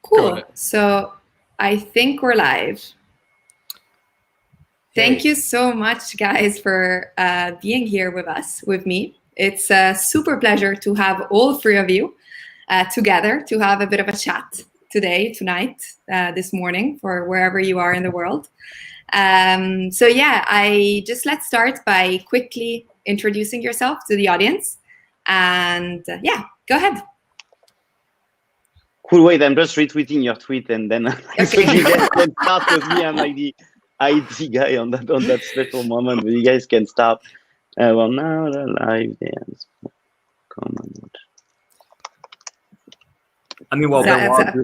Cool. So I think we're live. Thank you so much, guys, for being here with me. It's a super pleasure to have all three of you together to have a bit of a chat tonight, this morning, for wherever you are in the world. So yeah, let's start by quickly introducing yourself to the audience. And yeah, go ahead. Cool. Wait, I'm just retweeting your tweet, and then so you guys can start with me. I'm like the IT guy on that special moment, but you guys can start. Well, now the live dance. Come on. I mean, well, do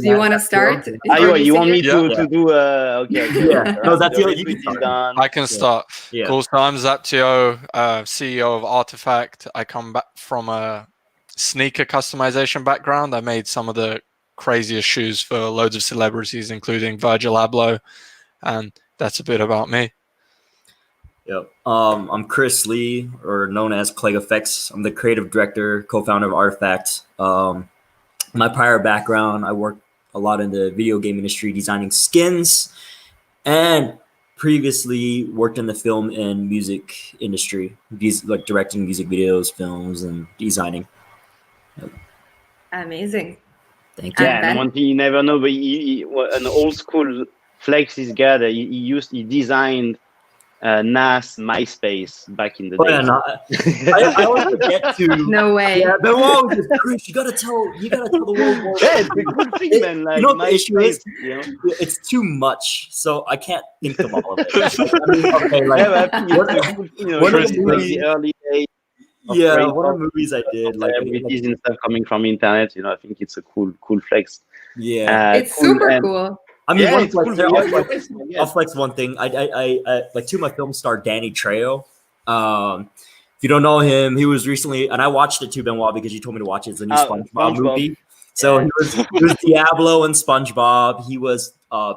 you want to start? You want me to do? Okay. Yeah. No, that's I can start. Yeah. Cool. So I'm Zaptio, CEO of RTFKT. I come back from a sneaker customization background. I made some of the craziest shoes for loads of celebrities, including Virgil Abloh, and that's a bit about me. Yep. I'm Chris Lee, or known as Plague Effects. I'm the creative director, co-founder of Artifact. My prior background, I worked a lot in the video game industry, designing skins, and previously worked in the film and music industry, like directing music videos, films, and designing. Yep. Amazing. Thank you. Yeah, and one thing you never know, but an old school Flex is guy that he designed NAS MySpace back in the day. Yeah, I always forget to. No way. Yeah, the world is Chris. You gotta tell the world more. Yeah, it's a good thing, man. Like, you know what the issue is? You know? It's too much, so I can't think of all of it. One of the early days. Yeah, one of the movies I did, like celebrities and stuff coming from the internet. I think it's a cool flex. Yeah, it's super cool. I mean, yeah, I'll flex one thing. I like to my film star Danny Trejo. If you don't know him, he was recently, and I watched it too, Benoit, because you told me to watch it. It's a new SpongeBob movie. So he was Diablo and SpongeBob. He was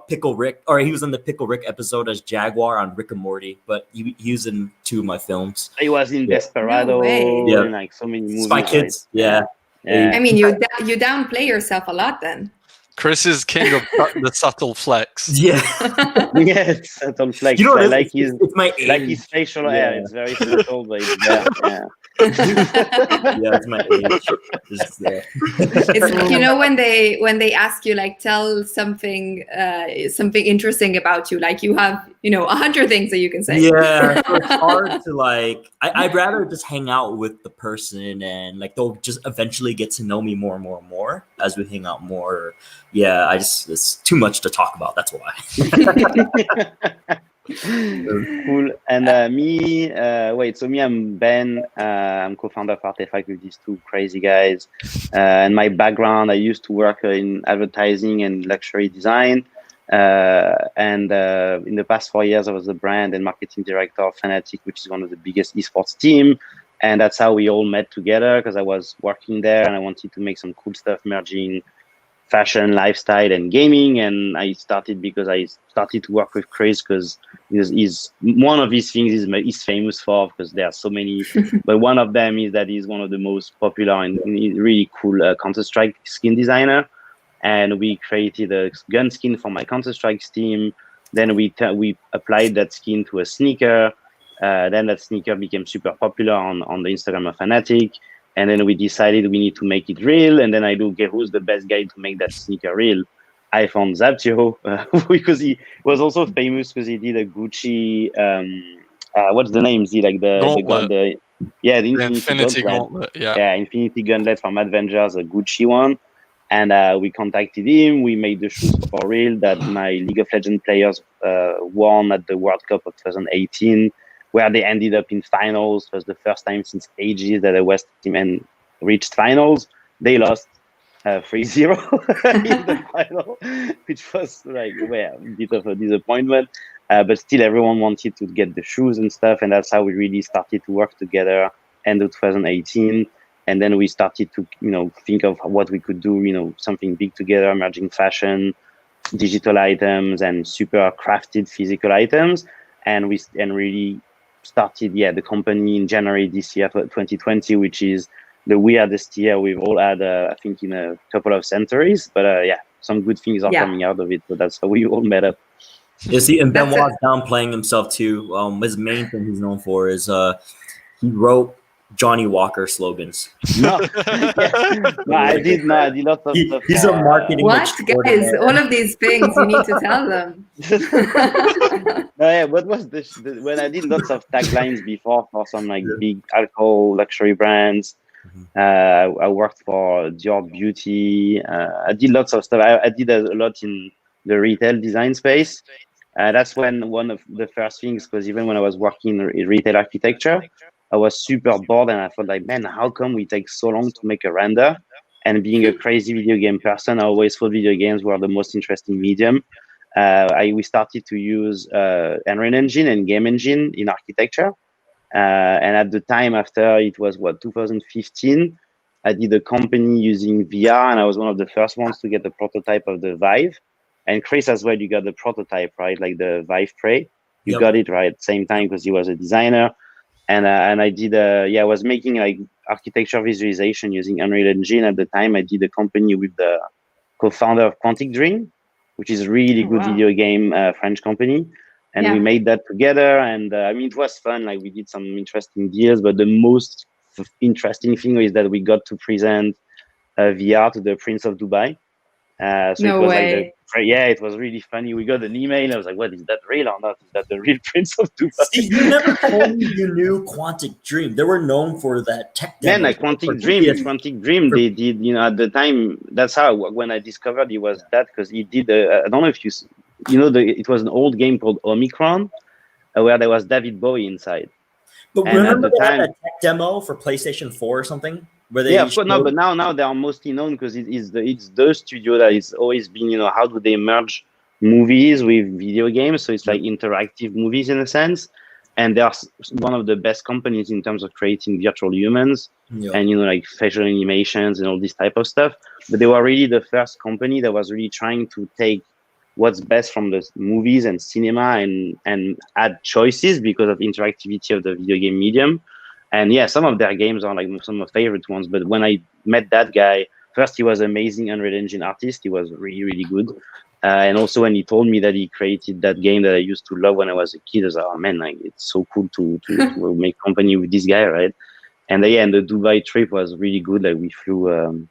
Pickle Rick, or he was in the Pickle Rick episode as Jaguar on Rick and Morty. But he was in 2 of my films. He was in Desperado, and like so many movies. Spy Kids, yeah. I mean, you downplay yourself a lot then. Chris is king of the subtle flex. Yeah. Yes, subtle flex. You know, it's my his facial hair. It's very subtle, but yeah. Yeah, it's my age. It's when they ask you, like, tell something interesting about you, like you have 100 things that you can say. Yeah, so it's hard to like. I'd rather just hang out with the person, and like they'll just eventually get to know me more and more and more as we hang out more. Yeah, it's too much to talk about. That's why. Cool. And me, I'm Ben. I'm co-founder of RTFKT with these 2 crazy guys. And my background, I used to work in advertising and luxury design. And in the past 4 years, I was the brand and marketing director of Fnatic, which is one of the biggest esports team. And that's how we all met together, because I was working there and I wanted to make some cool stuff merging fashion, lifestyle, and gaming. And I started because I started to work with Chris, because he's one of his things he's famous for, because there are so many. But one of them is that he's one of the most popular and really cool Counter-Strike skin designer. And we created a gun skin for my Counter-Strike team. Then we applied that skin to a sneaker. Then that sneaker became super popular on the Instagram of Fnatic. And then we decided we need to make it real. And then I do, okay, who's the best guy to make that sneaker real? I found Zaptio, because he was also famous because he did a Gucci, what's the name? Is he like the Infinity Gauntlet. Yeah, Infinity Gauntlet from Avengers, a Gucci one. And we contacted him. We made the shoes for real that my League of Legends players won at the World Cup of 2018. Where they ended up in finals. It was the first time since ages that a West team and reached finals. They lost 3-0 in the final, which was like a bit of a disappointment. But still, everyone wanted to get the shoes and stuff, and that's how we really started to work together end of 2018. And then we started to think of what we could do, something big together, merging fashion, digital items, and super crafted physical items. And really started the company in January this year, 2020, which is the weirdest year we've all had, I think, in a couple of centuries. But some good things are Yeah. coming out of it. So that's how we all met up. You see, and That's Benoit's downplaying himself too. His main thing he's known for is he wrote Johnny Walker slogans. No, no, I did lots of stuff. He's a marketing What, guys? extraordinaire. All of these things you need to tell them. No, yeah, what was when I did lots of taglines before for some like big alcohol luxury brands. I worked for Dior Beauty. I did lots of stuff. I did a lot in the retail design space. That's when one of the first things, because even when I was working in retail architecture, I was super bored and I thought like, man, how come we take so long to make a render? And being a crazy video game person, I always thought video games were the most interesting medium. We started to use Unreal Engine and Game Engine in architecture. And at the time, after it was 2015, I did a company using VR, and I was one of the first ones to get the prototype of the Vive. And Chris as well, you got the prototype, right? Like the Vive Prey. You got it right at the same time because he was a designer. And I did, I was making like architecture visualization using Unreal Engine. At the time, I did a company with the co-founder of Quantic Dream, which is a really good video game French company. And we made that together. And I mean, it was fun. Like we did some interesting deals, but the most interesting thing is that we got to present VR to the Prince of Dubai. So no it was way. like it was really funny. We got an email. I was like, "What is that real or not? Is that the real Prince of Dubai?" See, you never told me you knew Quantic Dream. They were known for that tech demo. Man, like Quantic Dream, they did. At the time, that's how when I discovered it was that because he did. I don't know if it was an old game called Omicron, where there was David Bowie inside. But remember they had that tech demo for PlayStation 4 or something? Where they but now they are mostly known because it's the studio that is always been, how do they merge movies with video games? So it's like interactive movies in a sense. And they are one of the best companies in terms of creating virtual humans and, like facial animations and all this type of stuff. But they were really the first company that was really trying to take what's best from the movies and cinema and add choices because of interactivity of the video game medium. And some of their games are like some of my favorite ones. But when I met that guy, first he was an amazing Unreal Engine artist. He was really, really good. And also when he told me that he created that game that I used to love when I was a kid, I was like, oh man, like it's so cool to make company with this guy, right? And and the Dubai trip was really good. Like we flew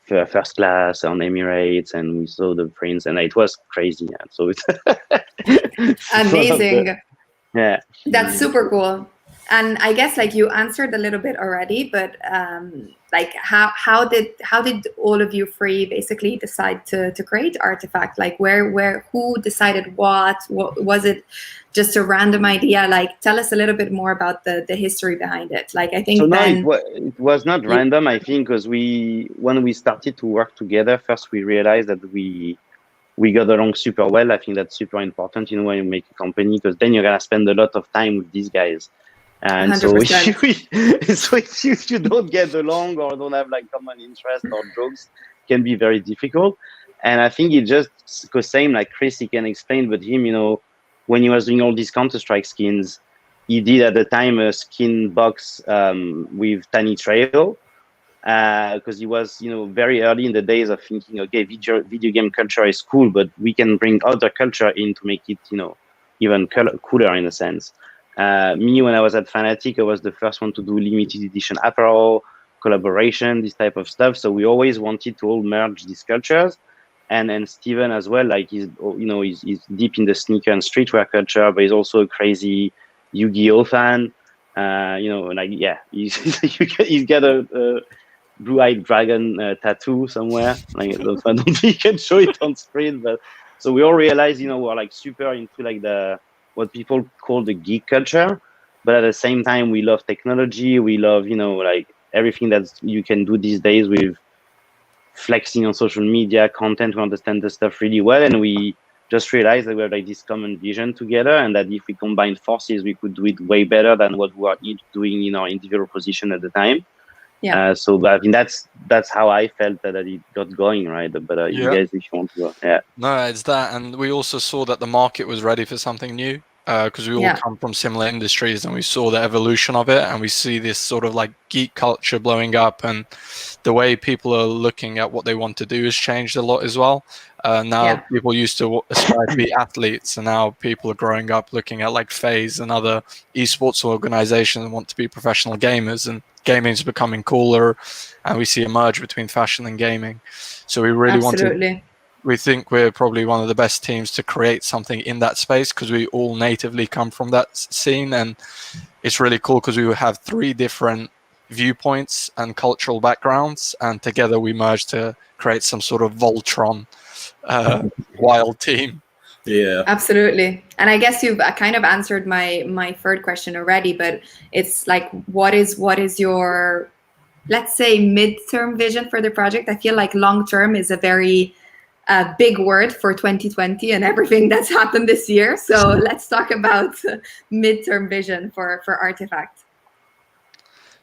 first class on Emirates and we saw the prince and it was crazy. Yeah. So it's amazing. That's super cool. And I guess like you answered a little bit already, but like how did all of you three basically decide to create Artifact? Like who decided what was it? Just a random idea? Like tell us a little bit more about the history behind it. Like I think it was not random. I think because when we started to work together, first we realized that we got along super well. I think that's super important, when you make a company, because then you're gonna spend a lot of time with these guys. And 100%. so if you don't get along or don't have like common interest or jokes, it can be very difficult. And I think it just because same like Chris, he can explain, but him, when he was doing all these Counter-Strike skins, he did at the time a skin box with Tiny Trail because he was, very early in the days of thinking, okay, video game culture is cool, but we can bring other culture in to make it, even cooler in a sense. Me, when I was at Fnatic, I was the first one to do limited edition apparel, collaboration, this type of stuff. So we always wanted to all merge these cultures. And Steven as well, like he's deep in the sneaker and streetwear culture, but he's also a crazy Yu-Gi-Oh fan. He's got a blue-eyed dragon tattoo somewhere. Like I don't think he can show it on screen, but so we all realize, we're like super into like what people call the geek culture, but at the same time, we love technology. We love, like everything that you can do these days with flexing on social media, content. We understand the stuff really well. And we just realized that we have like this common vision together and that if we combine forces, we could do it way better than what we are each doing in our individual position at the time. Yeah. So I mean, that's how I felt that it got going, right? But you guys, if you want to go, No, it's that. And we also saw that the market was ready for something new. because we all come from similar industries, and we saw the evolution of it, and we see this sort of like geek culture blowing up, and the way people are looking at what they want to do has changed a lot as well. Now people used to aspire to be athletes, and now people are growing up looking at like FaZe and other esports organizations and want to be professional gamers, and gaming is becoming cooler, and we see a merge between fashion and gaming. So we really want to. We think we're probably one of the best teams to create something in that space, because we all natively come from that scene, and it's really cool because we have 3 different viewpoints and cultural backgrounds, and together we merge to create some sort of Voltron wild team. Yeah, absolutely. And I guess you've kind of answered my third question already, but it's like, what is your, let's say, midterm vision for the project? I feel like long term is a very big word for 2020 and everything that's happened this year. So let's talk about midterm vision for RTFKT.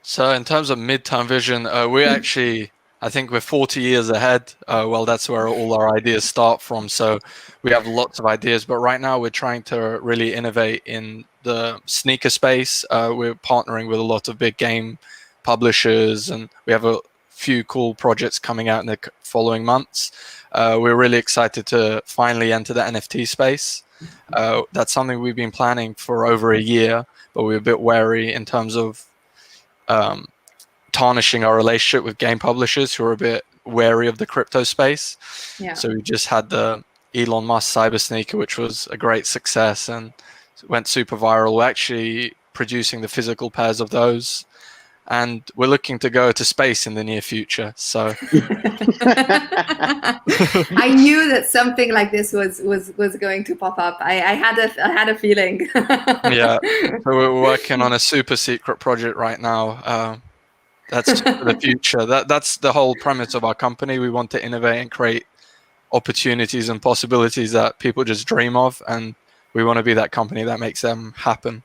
So in terms of midterm vision, we actually, I think we're 40 years ahead. Well, that's where all our ideas start from. So we have lots of ideas, but right now we're trying to really innovate in the sneaker space. We're partnering with a lot of big game publishers, and we have a few cool projects coming out in the following months. We're really excited to finally enter the NFT space. That's something we've been planning for over a year, but we're a bit wary in terms of tarnishing our relationship with game publishers who are a bit wary of the crypto space. So we just had the Elon Musk cyber sneaker, which was a great success and went super viral. We're actually producing the physical pairs of those, and we're looking to go to space in the near future. So I knew that something like this was going to pop up. I had a feeling. Yeah, so we're working on a super secret project right now. That's for the future. That's the whole premise of our company. We want to innovate and create opportunities and possibilities that people just dream of, and we want to be that company that makes them happen,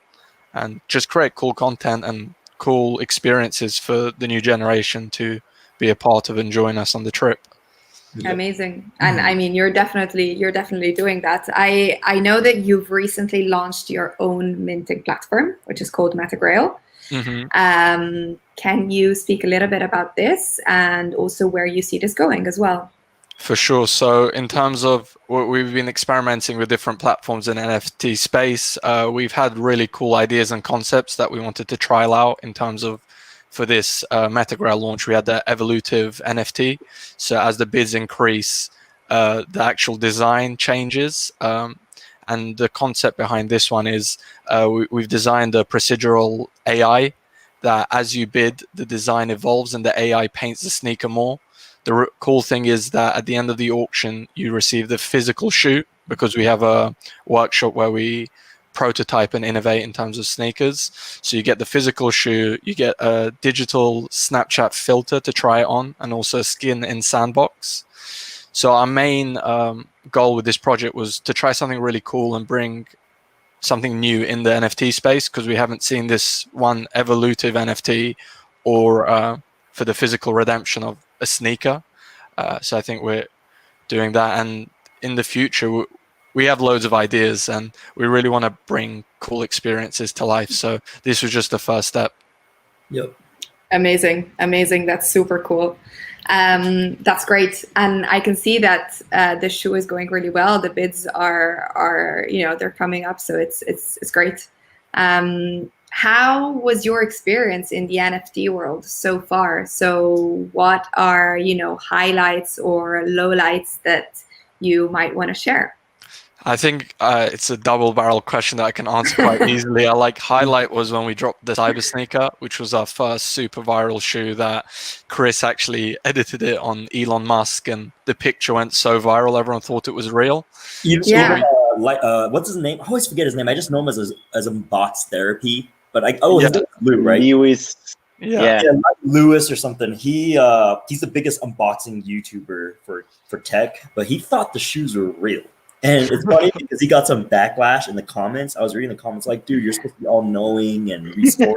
and just create cool content and cool experiences for the new generation to be a part of and join us on the trip. Amazing. And I mean, you're definitely doing that. I know that you've recently launched your own minting platform, which is called MetaGrail. Can you speak a little bit about this and also where you see this going as well? For sure. So in terms of what we've been experimenting with different platforms in NFT space, we've had really cool ideas and concepts that we wanted to trial out in terms of, for this MetaGrail launch, we had the evolutive NFT. So as the bids increase, the actual design changes. And the concept behind this one is we've designed a procedural AI that as you bid, the design evolves and the AI paints the sneaker more. The cool thing is that at the end of the auction, you receive the physical shoe, because we have a workshop where we prototype and innovate in terms of sneakers. So you get the physical shoe, you get a digital Snapchat filter to try it on, and also skin in sandbox. So our main goal with this project was to try something really cool and bring something new in the NFT space, because we haven't seen this one evolutive NFT or for the physical redemption of a sneaker. So I think we're doing that, and in the future we have loads of ideas and we really want to bring cool experiences to life. So this was just the first step. Yep. Amazing. That's super cool. That's great, and I can see that the shoe is going really well. The bids are they're coming up, so it's great. How was your experience in the NFT world so far? So what are highlights or lowlights that you might want to share? I think it's a double-barrel question that I can answer quite easily. Highlight was when we dropped the Cyber Sneaker, which was our first super viral shoe that Chris actually edited it on Elon Musk, and the picture went so viral, everyone thought it was real. What's his name? I always forget his name. I just know him as Bots Therapy. But his name is Lou, right? Lewis. Yeah, Lewis or something. He's the biggest unboxing YouTuber for tech, but he thought the shoes were real. And it's funny because he got some backlash in the comments. I was reading the comments like, dude, you're supposed to be all knowing and resourceful.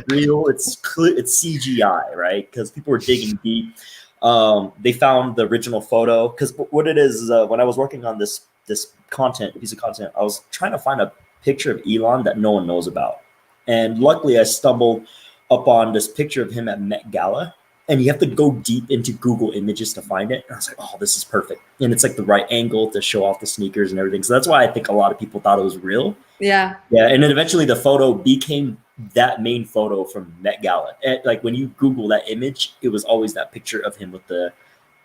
Real, it's CGI, right? Because people were digging deep. They found the original photo, because what it is when I was working on this this piece of content. I was trying to find a picture of Elon that no one knows about, and luckily I stumbled upon this picture of him at Met Gala. And you have to go deep into Google Images to find it. And I was like, oh, this is perfect. And it's like the right angle to show off the sneakers and everything. So that's why I think a lot of people thought it was real. Yeah. Yeah. And then eventually the photo became that main photo from Met Gala. And like when you Google that image, it was always that picture of him with the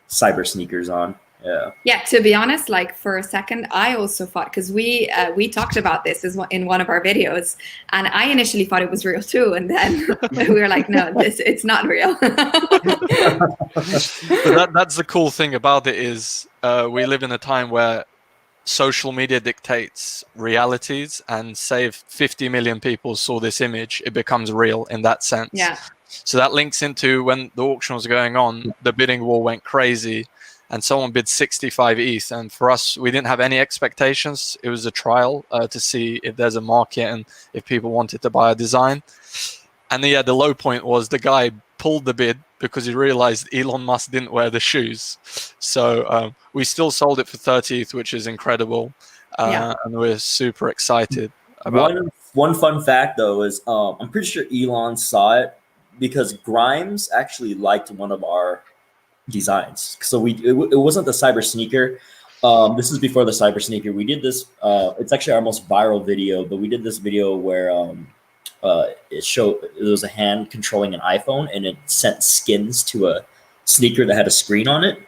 cyber sneakers on. Yeah. Yeah, to be honest, like for a second, I also thought, because we talked about this in one of our videos, and I initially thought it was real too, and then we were like, no, it's not real. But that's the cool thing about it is we live in a time where social media dictates realities, and say if 50 million people saw this image, it becomes real in that sense. Yeah. So that links into when the auction was going on, the bidding war went crazy. And someone bid 65 ETH. And for us, we didn't have any expectations. It was a trial to see if there's a market and if people wanted to buy a design. And the low point was the guy pulled the bid because he realized Elon Musk didn't wear the shoes. So we still sold it for 30 ETH, which is incredible. And we're super excited about it. One fun fact, though, is I'm pretty sure Elon saw it because Grimes actually liked one of our designs. So it wasn't the cyber sneaker. This is before the cyber sneaker. We did this. It's actually our most viral video, but we did this video where it was a hand controlling an iPhone, and it sent skins to a sneaker that had a screen on it.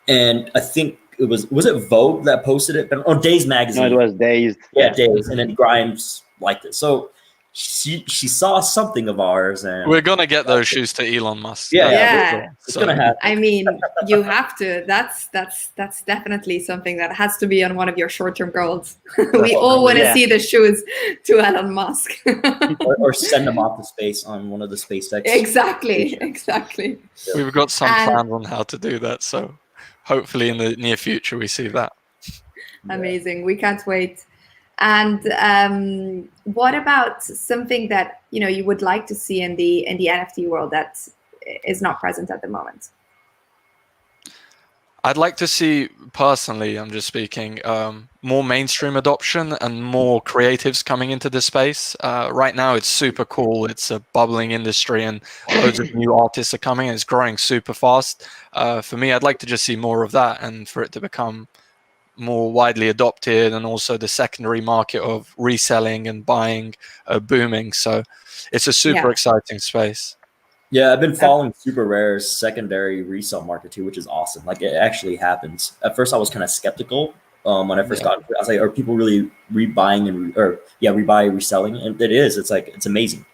And I think it was it Vogue that posted it? Oh, Days magazine. No, it was Days. Yeah, Days. And then Grimes liked it. So she saw something of ours, and we're gonna get those shoes to Elon Musk. Yeah. It's gonna happen. I mean, you have to. That's definitely something that has to be on one of your short-term goals. We all want to see the shoes to Elon Musk. or send them off to space on one of the SpaceX. Exactly. We've got some plans on how to do that, so hopefully in the near future we see that. Amazing. We can't wait. And what about something that you would like to see in the NFT world that is not present at the moment? I'd like to see, personally, I'm just speaking, more mainstream adoption and more creatives coming into the space. Right now, it's super cool. It's a bubbling industry, and loads of new artists are coming. It's growing super fast. For me, I'd like to just see more of that, and for it to become more widely adopted, and also the secondary market of reselling and buying booming. So it's a super exciting space. Yeah, I've been following Super Rare's secondary resale market too, which is awesome. Like, it actually happens. At first, I was kind of skeptical when I first got. I was like, are people really reselling? And it is. It's like, it's amazing.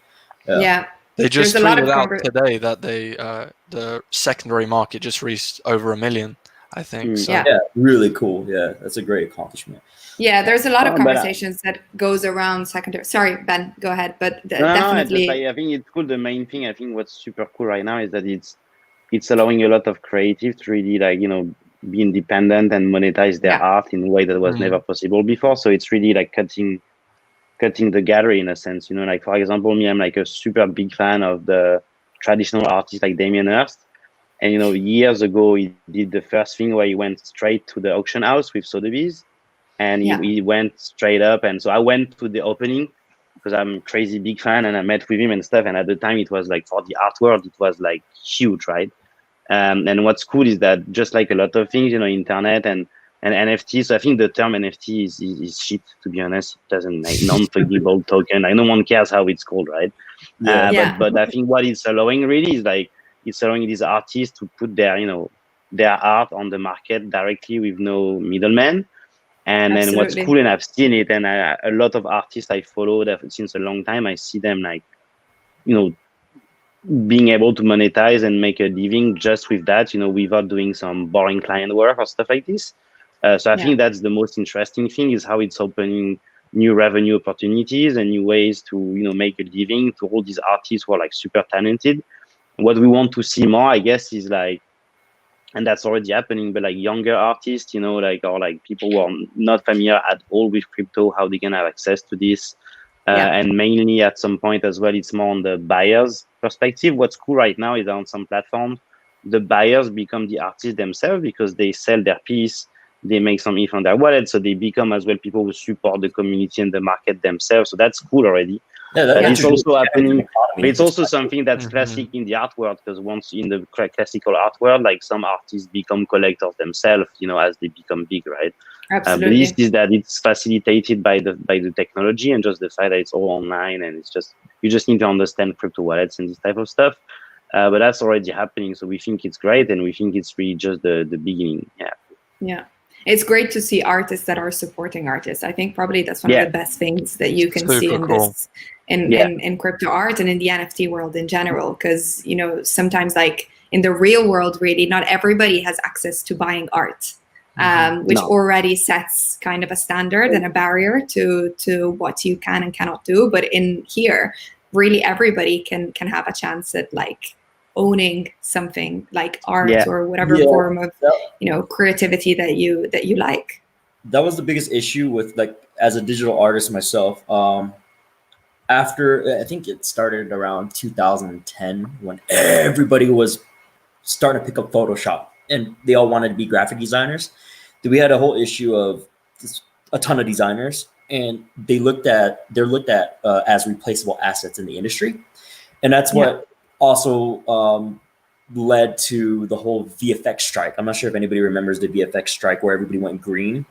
Yeah. They just tweeted out today that the secondary market just reached over 1 million. I think so. Yeah, really cool. Yeah, that's a great accomplishment. Yeah, there's a lot of conversations that goes around secondary. Sorry, Ben, go ahead. But definitely, I think it's cool. The main thing, I think, what's super cool right now is that it's allowing a lot of creatives to really be independent and monetize their art in a way that was never possible before. So it's really like cutting the gallery in a sense. Like, for example, me, I'm like a super big fan of the traditional artists like Damien Hirst. And, years ago, he did the first thing where he went straight to the auction house with Sotheby's, and he went straight up. And so I went to the opening because I'm a crazy big fan, and I met with him and stuff. And at the time, it was like, for the art world, it was like huge, right? And what's cool is that just like a lot of things, internet and NFT. So I think the term NFT is shit, to be honest. It doesn't like non-fungible token. No one cares how it's called, right? But I think what it's allowing really is like, it's allowing these artists to put their art on the market directly with no middleman. And then what's cool, and I've seen it, and a lot of artists I follow that since a long time, I see them being able to monetize and make a living just with that, without doing some boring client work or stuff like this. So I think that's the most interesting thing, is how it's opening new revenue opportunities and new ways to, make a living to all these artists who are like super talented. What we want to see more, I guess, is like, and that's already happening, but like younger artists, or like people who are not familiar at all with crypto, how they can have access to this. And mainly at some point as well, it's more on the buyer's perspective. What's cool right now is on some platforms, the buyers become the artists themselves because they sell their piece they make some money from their wallet, so they become as well people who support the community and the market themselves. So that's cool already. Yeah, It's also happening, but it's also It's something that's Mhm. classic in the art world, because once in the classical art world, like some artists become collectors themselves, as they become big, right? But this Absolutely. is that it's facilitated by the technology and just the fact that it's all online, and it's just you just need to understand crypto wallets and this type of stuff. But that's already happening, so we think it's great, and we think it's really just the beginning. Yeah. It's great to see artists that are supporting artists. I think probably that's one of Yeah. the best things that you can see Super in cool. this in crypto art and in the NFT world in general. Because sometimes like in the real world, really, not everybody has access to buying art. Which No. already sets kind of a standard and a barrier to what you can and cannot do. But in here, really everybody can have a chance at like owning something like art Yeah. or whatever Yeah. form of creativity that you like. That was the biggest issue with like as a digital artist myself. After I think it started around 2010 when everybody was starting to pick up Photoshop and they all wanted to be graphic designers. We had a whole issue of a ton of designers, and they're looked at as replaceable assets in the industry, and that's what also led to the whole VFX strike. I'm not sure if anybody remembers the VFX strike where everybody went green.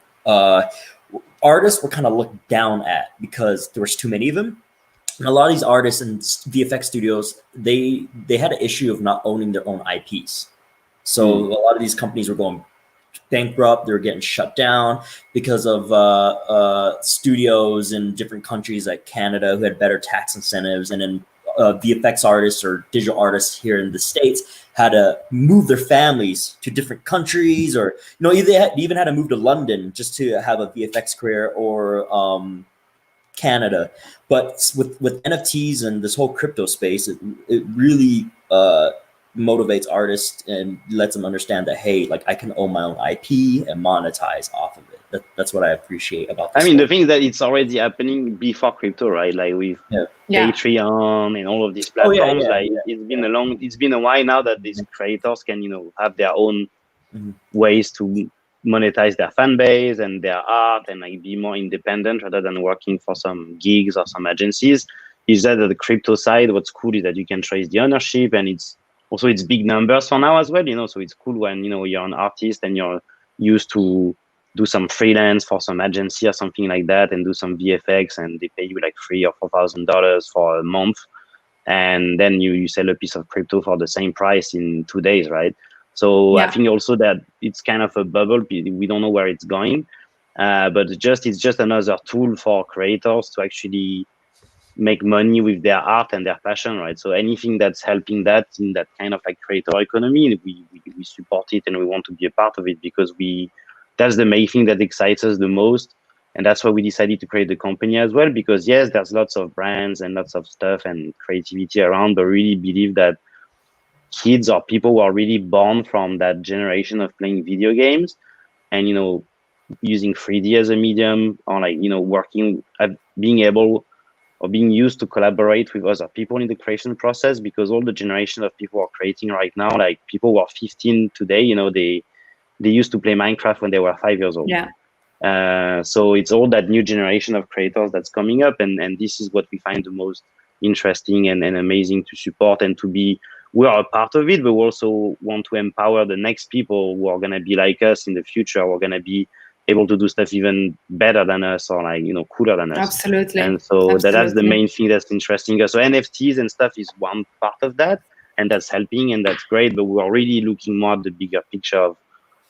Artists were kind of looked down at because there was too many of them. And a lot of these artists and VFX studios, they had an issue of not owning their own IPs. So a lot of these companies were going bankrupt. They were getting shut down because of studios in different countries like Canada who had better tax incentives, and then VFX artists or digital artists here in the States had to move their families to different countries, or they even had to move to London just to have a VFX career, or Canada. But with NFTs and this whole crypto space, it really motivates artists and lets them understand that, hey, like I can own my own IP and monetize off of it. That's what I appreciate about this. I mean, the thing is that it's already happening before crypto, right? Like with Patreon and all of these platforms. It's been a while now that these creators can, have their own ways to monetize their fan base and their art and like be more independent rather than working for some gigs or some agencies. Is that the crypto side, what's cool is that you can trace the ownership, and it's big numbers for now as well, so it's cool when you're an artist and you're used to do some freelance for some agency or something like that and do some VFX, and they pay you like $3,000 or $4,000 for a month, and then you sell a piece of crypto for the same price in 2 days, right? So I think also that it's kind of a bubble. We don't know where it's going, but it's just another tool for creators to actually make money with their art and their passion, right? So anything that's helping that in that kind of like creator economy, we support it and we want to be a part of it, because that's the main thing that excites us the most. And that's why we decided to create the company as well, because yes, there's lots of brands and lots of stuff and creativity around, but really believe that kids or people who are really born from that generation of playing video games and using 3D as a medium, or like working at being able or being used to collaborate with other people in the creation process, because all the generation of people who are creating right now, like people who are 15 today, they used to play Minecraft when they were 5 years old. So it's all that new generation of creators that's coming up, and this is what we find the most interesting and amazing to support and to be. We are a part of it, but we also want to empower the next people who are going to be like us in the future. We're going to be able to do stuff even better than us, or like, cooler than us. Absolutely. And so that's the main thing that's interesting us. So NFTs and stuff is one part of that, and that's helping, and that's great. But we are really looking more at the bigger picture of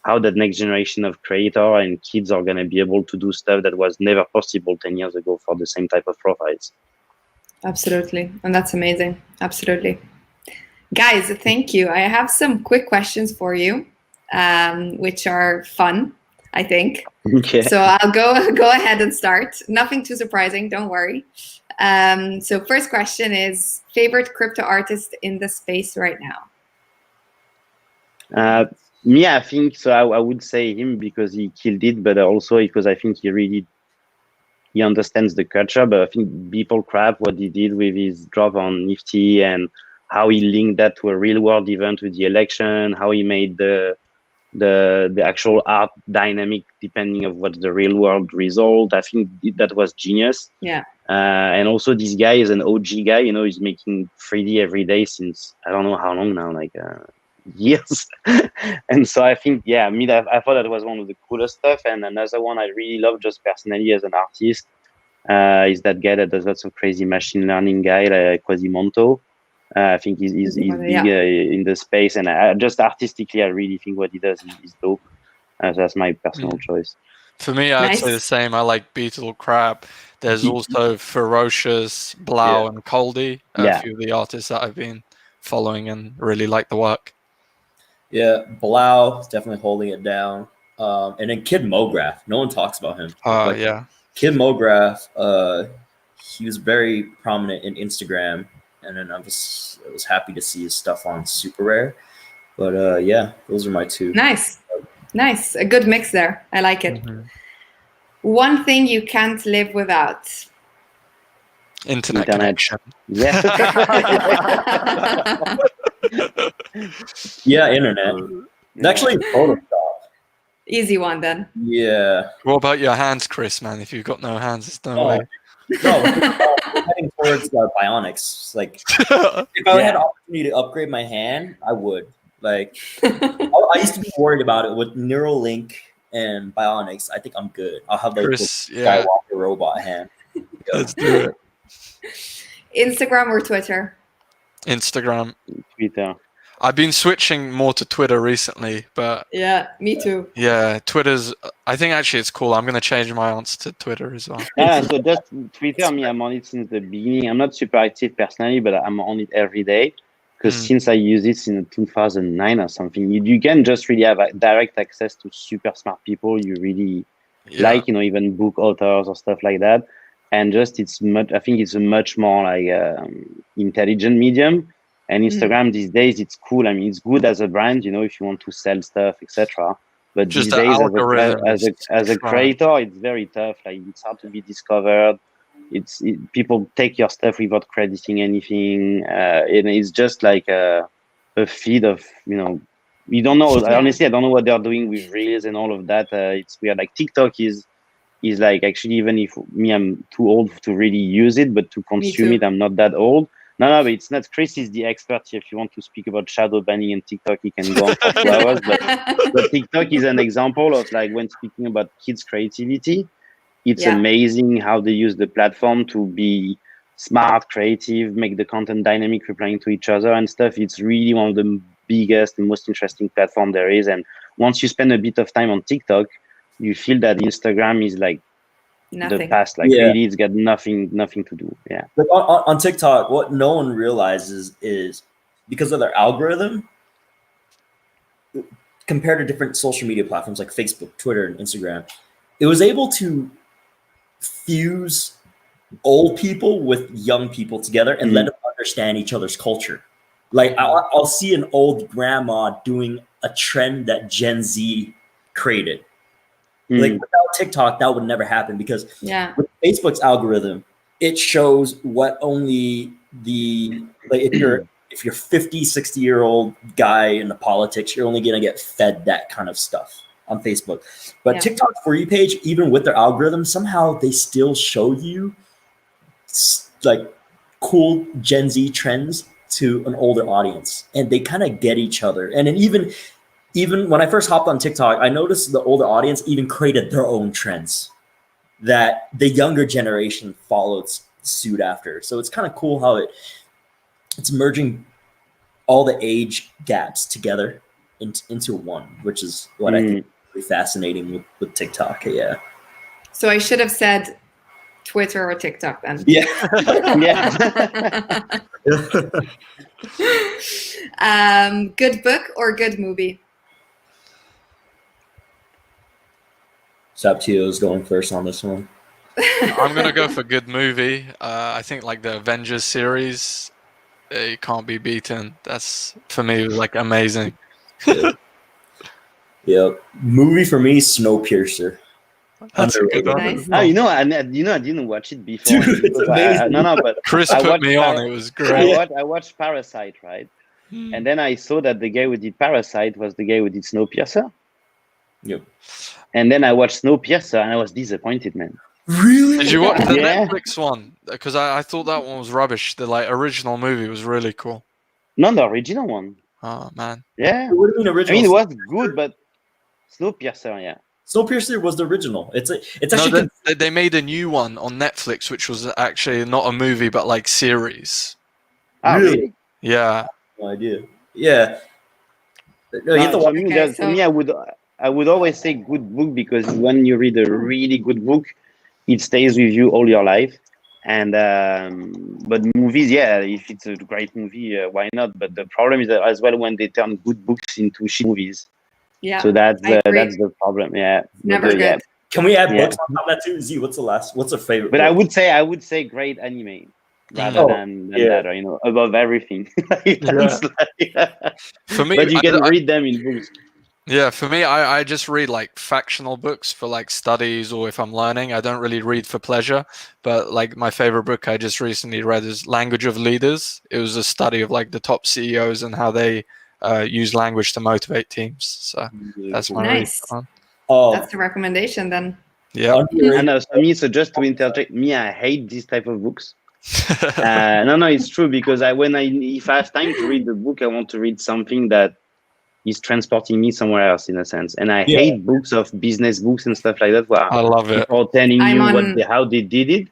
how that next generation of creator and kids are going to be able to do stuff that was never possible 10 years ago for the same type of profiles. Absolutely. And that's amazing. Absolutely. Guys, thank you. I have some quick questions for you, which are fun, I think. Okay. So I'll go ahead and start. Nothing too surprising, don't worry. So first question is, favorite crypto artist in the space right now? Me, I think so. I would say him because he killed it, but also because I think he understands the culture. But I think Beeple Crab, what he did with his drop on Nifty and how he linked that to a real world event with the election, how he made the the actual art dynamic depending of what's the real world result. I think that was genius. Yeah. And also this guy is an OG guy, you know, he's making 3D every day since I don't know how long now, like years. And so I think, yeah, I thought that was one of the coolest stuff. And another one I really love just personally as an artist is that guy that does lots of crazy machine learning guy, like Quasimodo. I think he's big in the space, and just artistically, I really think what he does is dope. So that's my personal choice. For me, I'd say the same. I like Beetle Crab. There's also Ferocious, Blau, and Coldy. A few of the artists that I've been following and really like the work. Yeah, Blau is definitely holding it down. And then Kid Mograph. No one talks about him. Yeah. Kid Mograph, he was very prominent in Instagram. And then I was happy to see his stuff on Super Rare. But yeah, those are my two. Nice. A good mix there. I like it. One thing you can't live without. Internet connection. Yeah. Yeah, internet. It's actually Photoshop. Easy one then. Yeah. What about your hands, Chris, man? If you've got no hands, it's no way. No, I'm heading towards bionics. Like, if I had the opportunity to upgrade my hand, I would. Like, I used to be worried about it with Neuralink and bionics. I think I'm good. I'll have like Skywalker robot hand. Let's do it. Instagram or Twitter? Instagram. Twitter. I've been switching more to Twitter recently, but yeah, me too. Yeah, Twitter's. I think actually it's cool. I'm gonna change my answer to Twitter as well. Yeah, so just Twitter. I'm on it since the beginning. I'm not super active personally, but I'm on it every day because since I use it in 2009 or something, you can just really have direct access to super smart people you really like, you know, even book authors or stuff like that. And just I think it's a much more like intelligent medium. And Instagram these days, it's cool. I mean, it's good as a brand, you know, if you want to sell stuff, etc. But just these days, as a creator, it's very tough. Like, it's hard to be discovered. People take your stuff without crediting anything. And it's just like a feed of, you know, you don't know. Honestly, I don't know what they're doing with Reels and all of that. It's weird. Like, TikTok is like, actually, even if I'm too old to really use it, but to consume it, I'm not that old. No, but it's not. Chris is the expert. If you want to speak about shadow banning and TikTok, he can go on for 2 hours. But TikTok is an example of, like, when speaking about kids' creativity, it's amazing how they use the platform to be smart, creative, make the content dynamic, replying to each other and stuff. It's really one of the biggest and most interesting platform there is. And once you spend a bit of time on TikTok, you feel that Instagram is like the past, like really it's got nothing to do. Yeah. Like on TikTok, what no one realizes is because of their algorithm, compared to different social media platforms like Facebook, Twitter, and Instagram, it was able to fuse old people with young people together and let them understand each other's culture. Like, I'll see an old grandma doing a trend that Gen Z created. Like, without TikTok, that would never happen because with Facebook's algorithm, it shows what only if you're 50, 60-year-old guy in the politics, you're only going to get fed that kind of stuff on Facebook. But TikTok For You page, even with their algorithm, somehow they still show you like cool Gen Z trends to an older audience, and they kind of get each other. And then even when I first hopped on TikTok, I noticed the older audience even created their own trends that the younger generation followed suit after. So it's kind of cool how it's merging all the age gaps together into one, which is what I think is really fascinating with TikTok. Yeah. So I should have said Twitter or TikTok then. Yeah. Good book or good movie? Saptio's going first on this one. I'm gonna go for good movie. I think like the Avengers series, it can't be beaten. That's for me like amazing. Yeah. Movie for me, Snowpiercer. That's a good one. Nice. Oh, I didn't watch it before. Dude, it's amazing. But Chris put me on. It was great. I watched Parasite, right? And then I saw that the guy who did Parasite was the guy who did Snowpiercer. Yep. And then I watched Snowpiercer, and I was disappointed, man. Really? Did you watch the Yeah. Netflix one? Because I thought that one was rubbish. The like original movie was really cool. No, the original one. Oh man. Yeah. What do you mean I original? mean, it was good, but Snowpiercer, yeah. Snowpiercer was the original. It's No, actually they made a new one on Netflix, which was actually not a movie but like series. Ah, Really? really? Yeah. no idea. Yeah. No, you have to For watch. me, Okay, for me, I would always say good book, because when you read a really good book, it stays with you all your life. And but movies, yeah, if it's a great movie, why not? But the problem is that as well when they turn good books into shit movies. Yeah. So that's I agree. that's the problem. Yeah. Never But, yeah. good. Can we add Yeah. books on top of that too? Z, what's a favorite? But book? I would say great anime rather Oh, than yeah. that, or, above everything. That's like- For me, but you can I- read them in books. Yeah, for me, I just read like factional books for like studies or if I'm learning. I don't really read for pleasure. But like my favorite book I just recently read is Language of Leaders. It was a study of like the top CEOs and how they use language to motivate teams. So that's my read. Nice. Oh, That's the recommendation then. Yeah. I know. So me, so just to interject, me, I hate this type of books. No, it's true, because if I have time to read the book, I want to read something that is transporting me somewhere else, in a sense. And I hate books of business books and stuff like that, where I love it. people telling I'm you on- how they did it,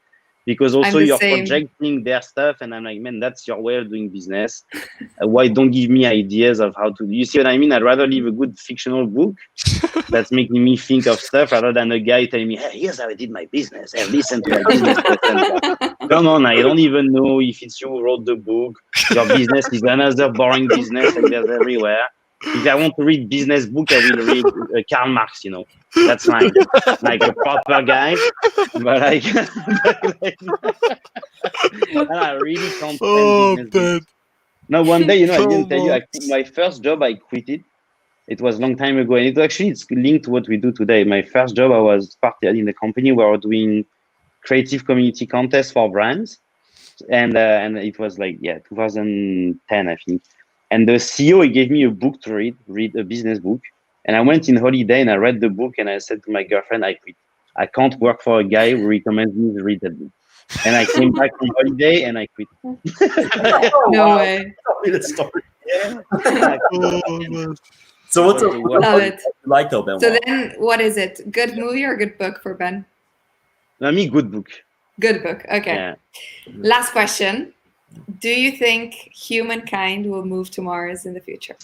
because also the you're same. projecting their stuff, and I'm like, man, that's your way of doing business. Why don't give me ideas of how to? You see what I mean? I'd rather leave a good fictional book that's making me think of stuff, rather than a guy telling me, hey, here's how I did my business. Hey, listen to my business person. Come on, I don't even know if it's you who wrote the book. Your business is another boring business, and there's everywhere. If I want to read business book, I will read Karl Marx. That's fine, like a proper guy. But like, I really can't stand business books. No, one day, I didn't tell you. My first job, I quit it. It was a long time ago, and it's linked to what we do today. My first job, I was part in a company where we were doing creative community contests for brands, and it was like 2010, I think. And the CEO, he gave me a book to read a business book. And I went in holiday and I read the book and I said to my girlfriend, I quit. I can't work for a guy who recommends me to read that book. And I came back from holiday and I quit. No way. Tell me the story. Yeah. So what's Love it. you like though, Ben? So then, what is it? Good movie or good book for Ben? I mean, good book. Good book. Okay. Yeah. Last question. Do you think humankind will move to Mars in the future?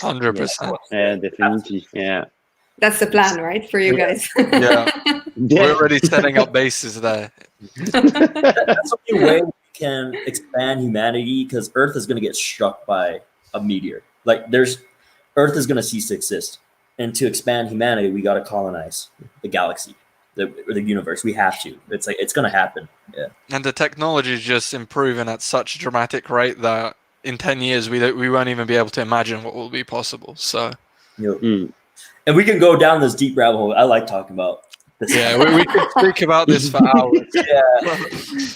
100%. Yeah, definitely. Yeah. That's the plan, right, for you guys? Yeah. We're Yeah. already setting up bases there. That's the only way we can expand humanity, because Earth is going to get struck by a meteor. Like Earth is going to cease to exist, and to expand humanity, we got to colonize the galaxy, the universe. We have to. It's going to happen. Yeah. And the technology is just improving at such a dramatic rate that in 10 years we won't even be able to imagine what will be possible. So And we can go down this deep rabbit hole. I like talking about this. yeah, we could speak about this for hours. Yeah.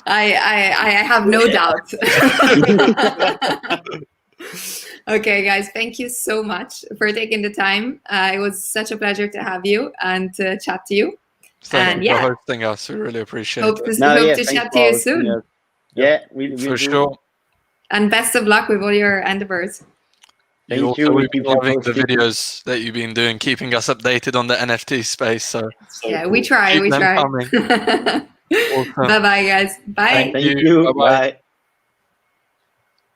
I have no doubt. Okay, guys, thank you so much for taking the time. It was such a pleasure to have you and to chat to you. Thank you for hosting us. We really appreciate Hope it. to Thanks chat for to you hosting soon. us. Yeah, we'll For do. sure. And best of luck with all your endeavors. Thank Also, you. we've been Keep you loving the posted. videos that you've been doing, keeping us updated on the NFT space. So Yeah, we try. Keep We them try. coming. Awesome. Bye-bye, guys. Bye. Thank Thank you. you. Bye-bye. Bye.